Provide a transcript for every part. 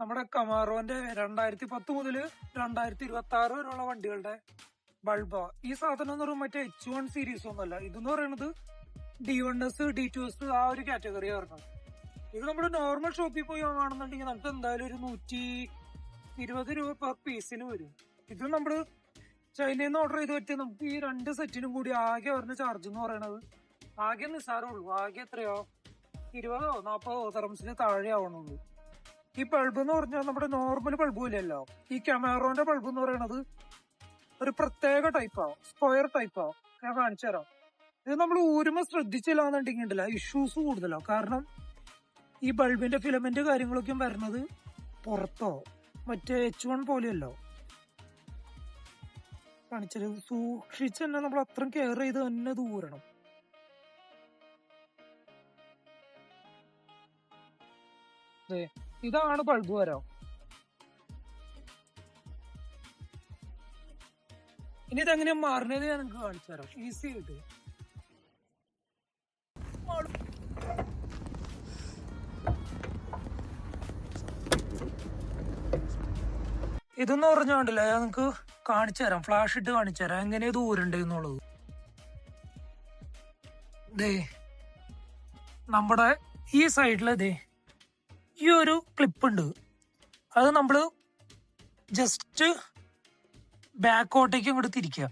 നമ്മുടെ കമാറോന്റെ 2010 മുതൽ 2026 വരെയുള്ള വണ്ടികളുടെ ബൾബാ. ഈ സാധനം എന്ന് പറയുമ്പോൾ മറ്റേ H1 സീരീസ് ഒന്നുമല്ല. ഇതെന്ന് പറയുന്നത് D1S D2S ആ ഒരു കാറ്റഗറി വരുന്നത്. ഇത് നമ്മൾ നോർമൽ ഷോപ്പിൽ പോയി വാങ്ങുകയാണെന്നുണ്ടെങ്കിൽ നമുക്ക് എന്തായാലും ഒരു 120 രൂപ പെർ പീസിന് വരും. ഇത് നമ്മള് ചൈനയിൽ നിന്ന് ഓർഡർ ചെയ്ത് പറ്റിയ നമുക്ക് ഈ 2 സെറ്റിനും കൂടി ആകെ വരുന്ന ചാർജ് എന്ന് പറയുന്നത് ആകെ നിസ്സാരമുള്ളൂ. ആകെ എത്രയോ 20-40 ദിർഹംസിന് താഴെ ആവണുള്ളൂ. ഈ ബൾബ് എന്ന് പറഞ്ഞാൽ നമ്മുടെ നോർമൽ ബൾബും ഇല്ലല്ലോ. ഈ കമാറോന്റെ ബൾബ് എന്ന് പറയുന്നത് ഒരു പ്രത്യേക ടൈപ്പാവും, സ്ക്വയർ ടൈപ്പാവും. ഞാൻ കാണിച്ചു തരാം. ഇത് നമ്മൾ ഊരുമ്പോ ശ്രദ്ധിച്ചില്ല എന്നുണ്ടെങ്കിൽ ഉണ്ടല്ലോ ഇഷ്യൂസ് കൂടുതലാവും. കാരണം ഈ ബൾബിന്റെ ഫിലമെന്റ് കാര്യങ്ങളൊക്കെ വരുന്നത് പുറത്തോ മറ്റേ H1 പോലെയല്ലോ. കാണിച്ചത് സൂക്ഷിച്ച് തന്നെ നമ്മൾ അത്രയും കെയർ ചെയ്ത് തന്നെ ദൂരണം. ഇതാണ് ബൾബ് വരാം. ഇനി ഇതെങ്ങനെയാ മാറുന്നത് ഞാൻ നിങ്ങൾക്ക് കാണിച്ചു തരാം ഈസി ആയിട്ട്. ഇതെന്ന് പറഞ്ഞോണ്ടല്ലോ ഞാൻ നിങ്ങൾക്ക് കാണിച്ചു തരാം, ഫ്ലാഷ് ഇട്ട് കാണിച്ചു തരാം എങ്ങനെ ദൂരണ്ട് എന്നുള്ളത്. നമ്മുടെ ഈ സൈഡില് ഈ ഒരു ക്ലിപ്പ് ഉണ്ട്. അത് നമ്മള് ജസ്റ്റ് ബാക്കോട്ടേക്ക് ഇങ്ങോട്ട് തിരിക്കുക.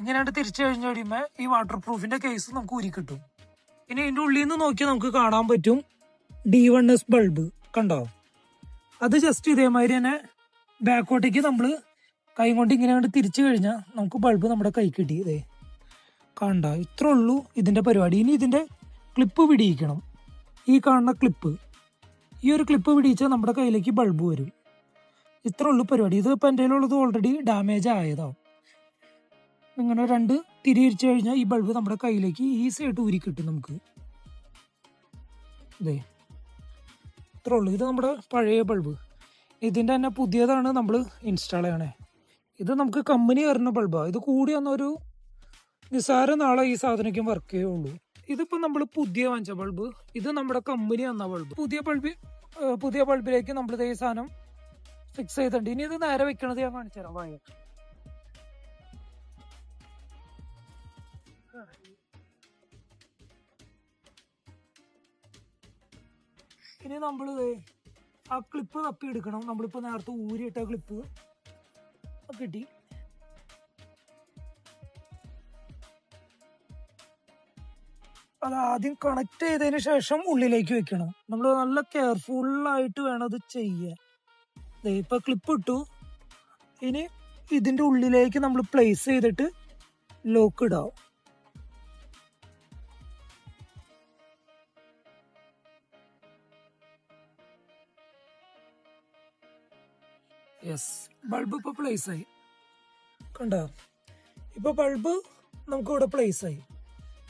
ഇങ്ങനെയായിട്ട് തിരിച്ചു കഴിഞ്ഞു കഴിയുമ്പോൾ ഈ വാട്ടർ പ്രൂഫിന്റെ കേസ് നമുക്ക് ഊരി കിട്ടും. ഇനി ഇതിന്റെ ഉള്ളിൽ നിന്ന് നോക്കിയാൽ നമുക്ക് കാണാൻ പറ്റും D1S ബൾബ് കണ്ടോ. അത് ജസ്റ്റ് ഇതേമാതിരി തന്നെ ബാക്കോട്ടേക്ക് നമ്മൾ കൈ കൊണ്ട് ഇങ്ങനെ തിരിച്ചു കഴിഞ്ഞാൽ നമുക്ക് ബൾബ് നമ്മുടെ കൈ കിട്ടി. കണ്ട, ഇത്രേ ഉള്ളൂ ഇതിന്റെ പരിപാടി. ഇനി ഇതിന്റെ ക്ലിപ്പ് പിടിയിക്കണം. ഈ കാണുന്ന ക്ലിപ്പ്, ഈ ഒരു ക്ലിപ്പ് പിടിച്ചാൽ നമ്മുടെ കയ്യിലേക്ക് ബൾബ് വരും. ഇത്രേ ഉള്ളൂ പരിപാടി. ഇത് ഇപ്പം എൻ്റെ കയ്യിലുള്ളത് ഓൾറെഡി ഡാമേജ് ആയതാവും. ഇങ്ങനെ 2 തിരിച്ചു കഴിഞ്ഞാൽ ഈ ബൾബ് നമ്മുടെ കയ്യിലേക്ക് ഈസി ആയിട്ട് ഊരി കിട്ടും നമുക്ക്. ഇത്രേ ഉള്ളൂ. ഇത് നമ്മുടെ പഴയ ബൾബ്. ഇതിൻ്റെ തന്നെ പുതിയതാണ് നമ്മൾ ഇൻസ്റ്റാൾ ചെയ്യണേ. ഇത് നമുക്ക് കമ്പനി വരുന്ന ബൾബാണ്. ഇത് കൂടി വന്നൊരു നിസ്സാര നാളെ ഈ സാധനക്കും വർക്ക് ചെയ്യുള്ളൂ. ഇതിപ്പോ നമ്മൾ പുതിയ വാങ്ങിച്ച ബൾബ്, ഇത് നമ്മുടെ കമ്പനി വന്ന ബൾബ്. പുതിയ ബൾബിലേക്ക് നമ്മൾ ഈ സാധനം ഫിക്സ് ചെയ്തിട്ടുണ്ട്. ഇനി ഇത് നേരെ വെക്കണത് ഞാൻ കാണിച്ചു തരാം. വായ ഇനി നമ്മൾ ആ ക്ലിപ്പ് തപ്പി എടുക്കണം. നമ്മളിപ്പോ നേരത്തെ ഊരിയിട്ട ക്ലിപ്പ് കിട്ടി. അത് ആദ്യം കണക്ട് ചെയ്തതിന് ശേഷം ഉള്ളിലേക്ക് വെക്കണം. നമ്മൾ നല്ല കെയർഫുള്ളായിട്ട് വേണം അത് ചെയ്യാൻ. ഇപ്പൊ ക്ലിപ്പ് ഇട്ടു. ഇനി ഇതിന്റെ ഉള്ളിലേക്ക് നമ്മൾ പ്ലേസ് ചെയ്തിട്ട് ലോക്ക് ഇടാം. യെസ്, ബൾബ് ഇപ്പൊ പ്ലേസ് ആയി. കണ്ടോ, ഇപ്പൊ ബൾബ് നമുക്ക് ഇവിടെ പ്ലേസ് ആയി.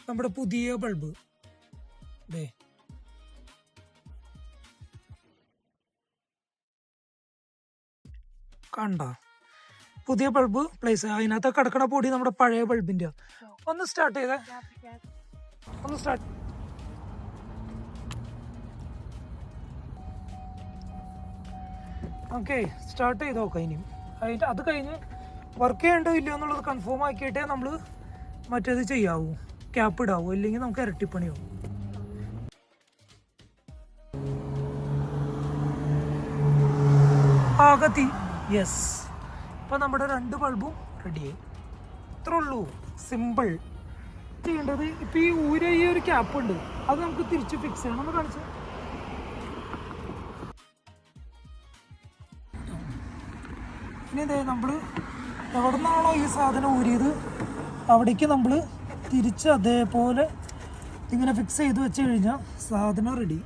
നമ്മുടെ പുതിയ ബൾബ് കണ്ട, പുതിയ ബൾബ് പ്ലേസ്. അതിനകത്ത് കിടക്കണ പൊടി നമ്മുടെ പഴയ ബൾബിന്റെ. ഒന്ന് സ്റ്റാർട്ട് ചെയ്തേ, ഒന്ന് സ്റ്റാർട്ട്. ഓക്കെ, സ്റ്റാർട്ട് ചെയ്ത് നോക്കാം. ഇനി അത് കഴിഞ്ഞ് വർക്ക് ചെയ്യണ്ടോ ഇല്ലയോ എന്നുള്ളത് കൺഫേം ആക്കിയിട്ടേ നമ്മൾ മറ്റേത് ചെയ്യാവൂ, ക്യാപ്പ് ഇടാവൂ. ഇല്ലെങ്കിൽ നമുക്ക് ഇരട്ടിപ്പണിയാവും. ആകത്തി. യെസ്, ഇപ്പൊ നമ്മുടെ 2 ബൾബും റെഡിയായി. ഇത്രേ ഉള്ളൂ, സിമ്പിൾ. ചെയ്യേണ്ടത് ഇപ്പൊ ഈ ഈ ഒരു ക്യാപ്പ് ഉണ്ട്, അത് നമുക്ക് തിരിച്ച് ഫിക്സ് ചെയ്യണം. ഒന്ന് കാണിച്ചു. ഇനി നമ്മൾ എവിടെ നിന്നാണോ ഈ സാധനം ഊരിയത് അവിടേക്ക് നമ്മൾ തിരിച്ച് അതേപോലെ ഇങ്ങനെ ഫിക്സ് ചെയ്ത് വെച്ച് കഴിഞ്ഞാൽ സാധനം റെഡി.